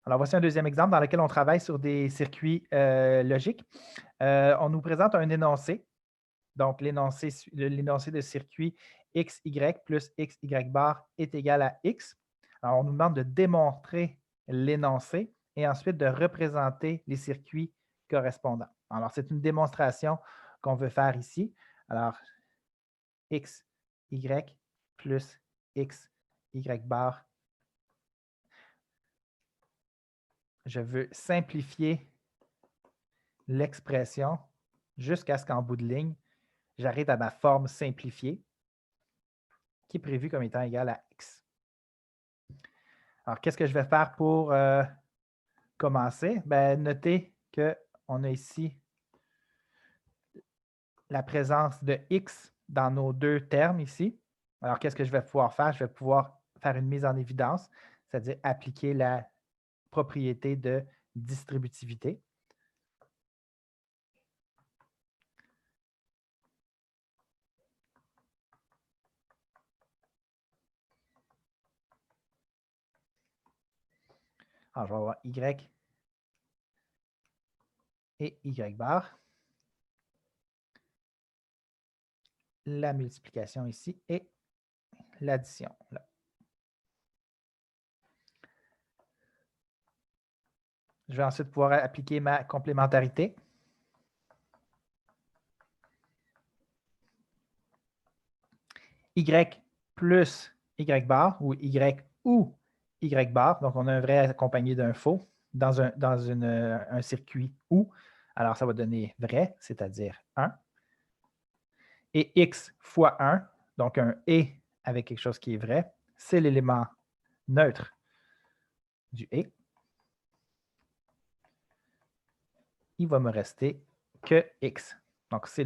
Alors, voici un deuxième exemple dans lequel on travaille sur des circuits logiques. On nous présente un énoncé, donc l'énoncé de circuit x, y plus x, y bar est égal à x. Alors, on nous demande de démontrer l'énoncé et ensuite de représenter les circuits correspondants. Alors, c'est une démonstration qu'on veut faire ici. Alors, x, y plus x, y bar. Je veux simplifier l'expression jusqu'à ce qu'en bout de ligne, j'arrive à ma forme simplifiée qui est prévue comme étant égale à x. Alors, qu'est-ce que je vais faire pour commencer? Bien, notez qu'on a ici la présence de x dans nos deux termes ici. Alors, qu'est-ce que je vais pouvoir faire? Je vais pouvoir faire une mise en évidence, c'est-à-dire appliquer la propriété de distributivité. Alors, je vais avoir y et y bar. La multiplication ici et l'addition là. Je vais ensuite pouvoir appliquer ma complémentarité. Y plus Y bar ou Y ou Y bar. Donc, on a un vrai accompagné d'un faux dans un circuit ou. Alors, ça va donner vrai, c'est-à-dire 1. Et X fois 1, donc un et avec quelque chose qui est vrai, c'est l'élément neutre du et. Il va me rester que X. Donc, c'est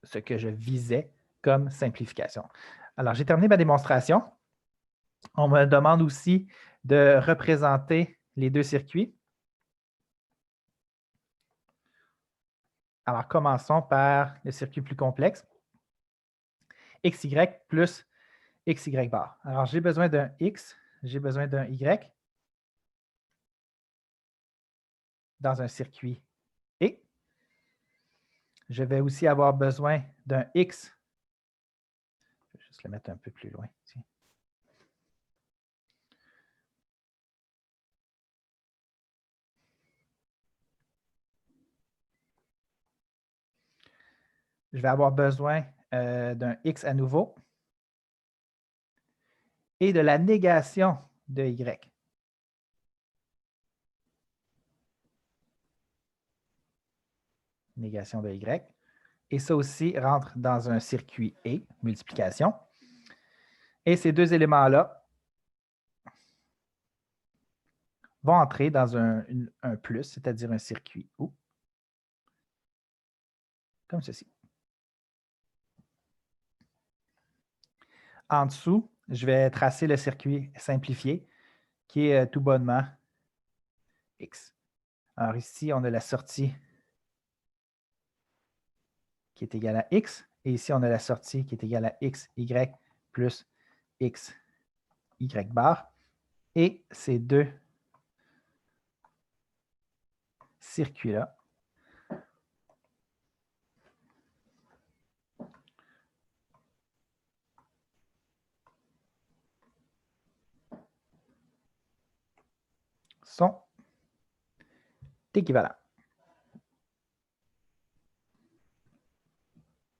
ce que je visais comme simplification. Alors, j'ai terminé ma démonstration. On me demande aussi de représenter les deux circuits. Alors, commençons par le circuit plus complexe. XY plus XY bar. Alors, j'ai besoin d'un X, j'ai besoin d'un Y dans un circuit et je vais aussi avoir besoin d'un X. Je vais juste le mettre un peu plus loin. Tiens. Je vais avoir besoin d'un X à nouveau et de la négation de Y. Négation de Y. Et ça aussi rentre dans un circuit et, multiplication. Et ces deux éléments-là vont entrer dans un plus, c'est-à-dire un circuit ou, comme ceci. En dessous, je vais tracer le circuit simplifié, qui est tout bonnement X. Alors ici, on a la sortie qui est égale à X, et ici, on a la sortie qui est égale à X, Y plus X, Y bar. Et ces deux circuits-là sont équivalents.